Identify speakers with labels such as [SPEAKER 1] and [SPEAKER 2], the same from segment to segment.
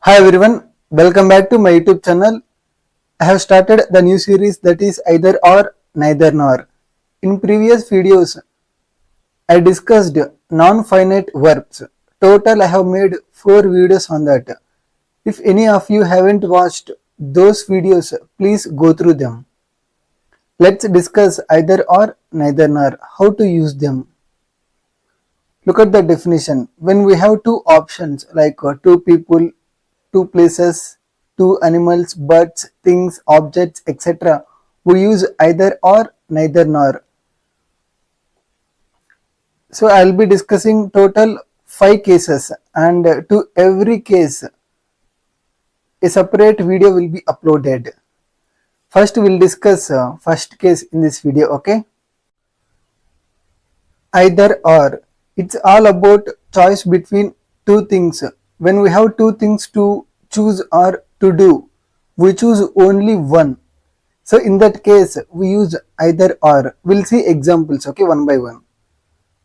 [SPEAKER 1] Hi everyone, welcome back to my YouTube channel. I have started the new series that is either or, neither nor. In previous videos, I discussed non-finite verbs. Total I have made 4 videos on that. If any of you haven't watched those videos, please go through them. Let's discuss either or, neither nor, how to use them. Look at the definition. When we have two options like two people, two places, two animals, birds, things, objects, etc., we use either or, neither nor. So I'll be discussing total 5 cases, and to every case a separate video will be uploaded. First we'll discuss first case in this video, okay? Either or. It's all about choice between two things. When we have two things to choose or to do, we choose only one. So in that case, we use either or. We'll see examples, okay, one by one.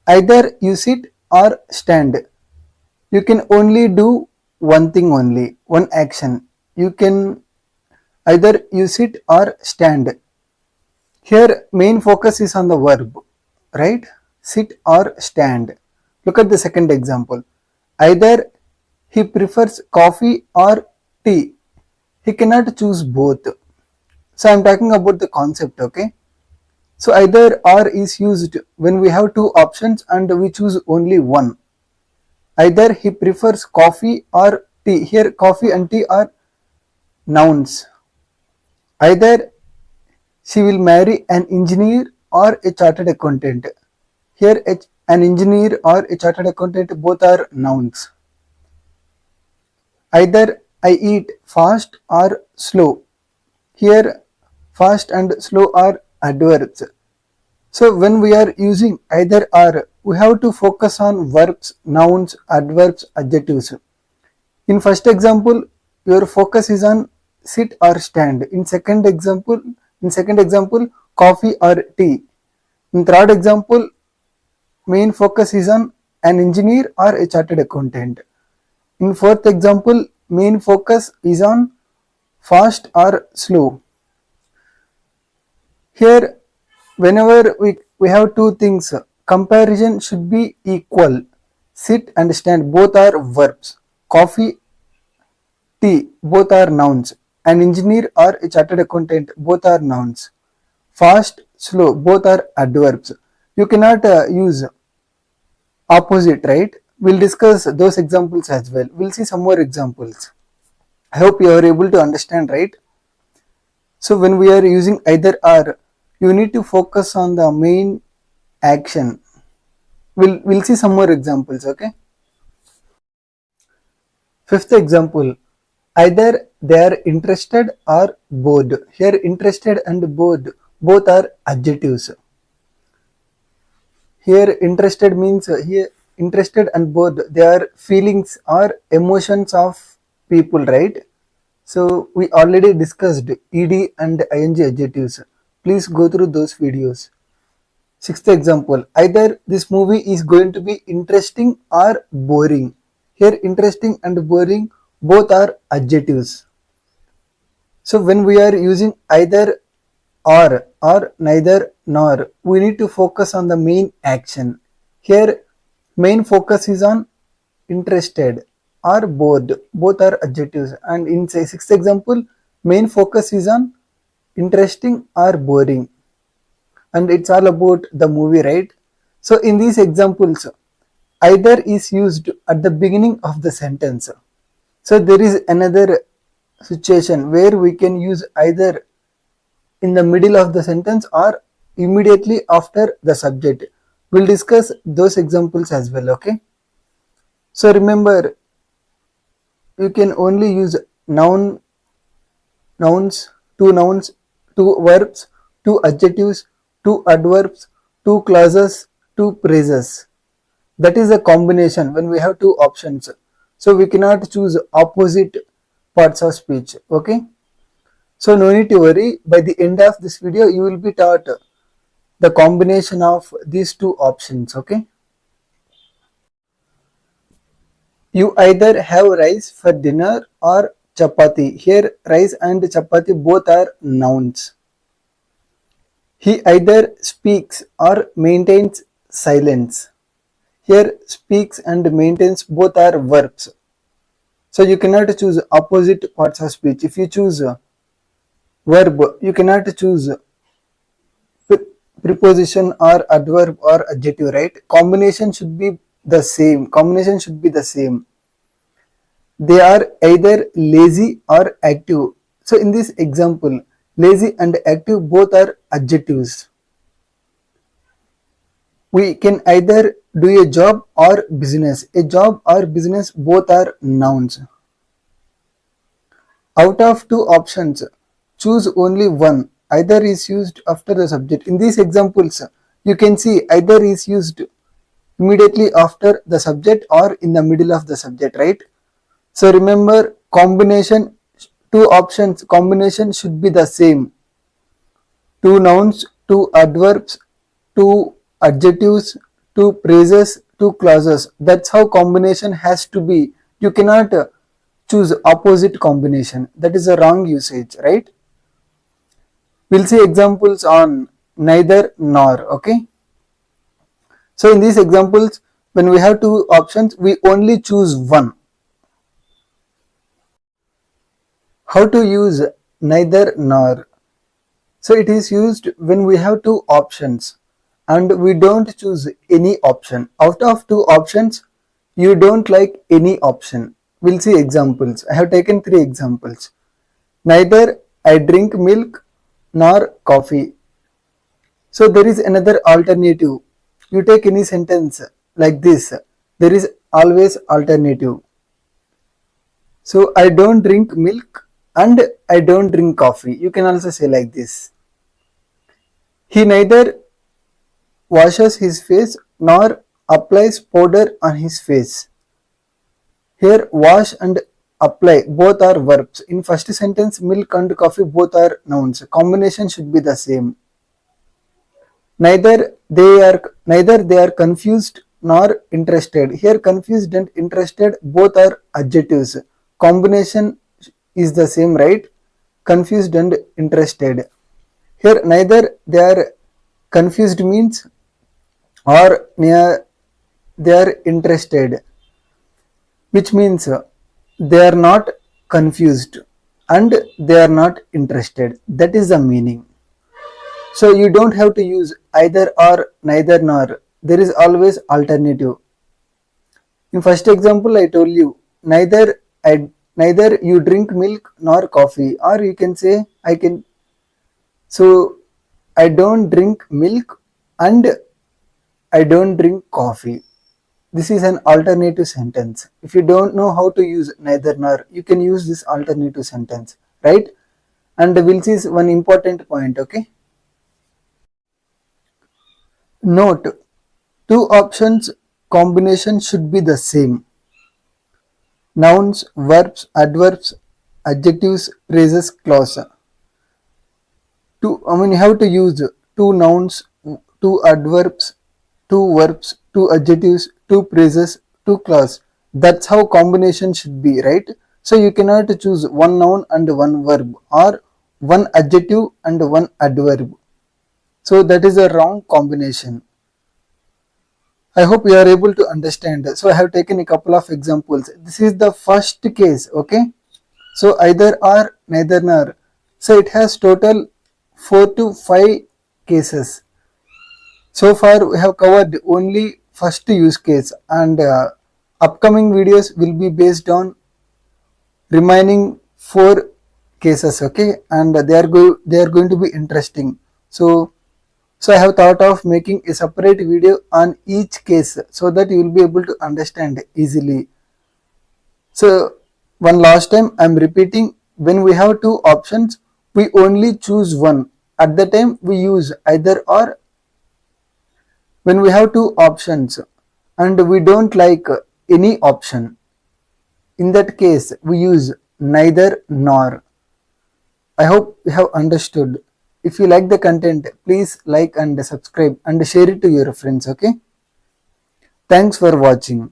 [SPEAKER 1] Either you sit or stand. You can only do one thing only, one action. You can either you sit or stand. Here main focus is on the verb, right? Sit or stand. Look at the second example. Either he prefers coffee or tea. He cannot choose both. So I'm talking about the concept, okay? So either or is used when we have two options and we choose only one. Either he prefers coffee or tea. Here coffee and tea are nouns. Either she will marry an engineer or a chartered accountant. Here an engineer or a chartered accountant both are nouns. Either I eat fast or slow. Here fast and slow are adverbs. So when we are using either or, we have to focus on verbs, nouns, adverbs, adjectives. In first example, your focus is on sit or stand. In second example, coffee or tea. In third example, main focus is on an engineer or a chartered accountant. In fourth example, main focus is on fast or slow. Here, whenever we have two things, comparison should be equal. Sit and stand both are verbs. Coffee, tea both are nouns. An engineer or a chartered accountant both are nouns. Fast, slow both are adverbs. You cannot use opposite, right? We'll discuss those examples as well. We'll see some more examples. I hope you are able to understand, right? So when we are using either or, you need to focus on the main action. We'll see some more examples, okay? Fifth example, either they are interested or bored. Here interested and bored both are adjectives. Here interested means here interested and bored, they are feelings or emotions of people, right? So we already discussed ed and ing adjectives. Please go through those videos. Sixth example, either this movie is going to be interesting or boring. Here interesting and boring both are adjectives. So when we are using either or neither nor, we need to focus on the main action. Here main focus is on interested or bored, both are adjectives. And in say sixth example, main focus is on interesting or boring, and it's all about the movie, right? So in these examples, either is used at the beginning of the sentence. So there is another situation where we can use either in the middle of the sentence or immediately after the subject. We'll discuss those examples as well, okay? So remember, you can only use nouns, two verbs, two adjectives, two adverbs, two clauses, two phrases. That is a combination when we have two options. So we cannot choose opposite parts of speech, okay? So no need to worry, by the end of this video you will be taught the combination of these two options, okay? You either have rice for dinner or chapati. Here rice and chapati both are nouns. He either speaks or maintains silence. Here speaks and maintains both are verbs. So you cannot choose opposite parts of speech. If you choose verb, you cannot choose preposition or adverb or adjective, right? Combination should be the same. Combination should be the same. They are either lazy or active. So in this example, lazy and active both are adjectives. We can either do a job or business. A job or business both are nouns. Out of two options, choose only one. Either is used after the subject. In these examples, you can see either is used immediately after the subject or in the middle of the subject, right? So remember, combination, two options, combination should be the same. Two nouns, two adverbs, two adjectives, two phrases, two clauses. That's how combination has to be. You cannot choose opposite combination. That is a wrong usage, right? We'll see examples on neither nor, okay? So in these examples, when we have two options, we only choose one. How to use neither nor? So it is used when we have two options and we don't choose any option. Out of two options, you don't like any option. We'll see examples. I have taken three examples. Neither I drink milk nor coffee. So there is another alternative. You take any sentence like this. There is always alternative. So I don't drink milk and I don't drink coffee. You can also say like this. He neither washes his face nor applies powder on his face. Here wash and apply both are verbs. In first sentence, milk and coffee both are nouns. Combination should be the same. Neither they are confused nor interested. Here confused and interested both are adjectives. Combination is the same, right? Confused and interested. Here neither they are confused means or they are interested, which means they are not confused and they are not interested. That is the meaning. So you don't have to use either or, neither nor. There is always alternative. In first example, I told you neither you drink milk nor coffee, or you can say I can. So I don't drink milk and I don't drink coffee. This is an alternative sentence. If you don't know how to use neither nor, you can use this alternative sentence, right? And we'll see one important point, okay? Note, two options combination should be the same. Nouns, verbs, adverbs, adjectives, phrases, clause. You have to use two nouns, two adverbs, two verbs, two adjectives, two phrases, two clause. That's how combination should be, right? So you cannot choose one noun and one verb or one adjective and one adverb. So that is a wrong combination. I hope you are able to understand. So I have taken a couple of examples. This is the first case, okay? So either or, neither nor. So it has total 4 to 5 cases. So far we have covered only first use case, and upcoming videos will be based on remaining 4 cases, okay? And they are going to be interesting. So I have thought of making a separate video on each case so that you will be able to understand easily. So one last time I am repeating, when we have two options, we only choose one. At the time we use either or. When we have two options and we don't like any option, in that case we use neither nor. I hope you have understood. If you like the content, please like and subscribe and share it to your friends, okay? Thanks for watching.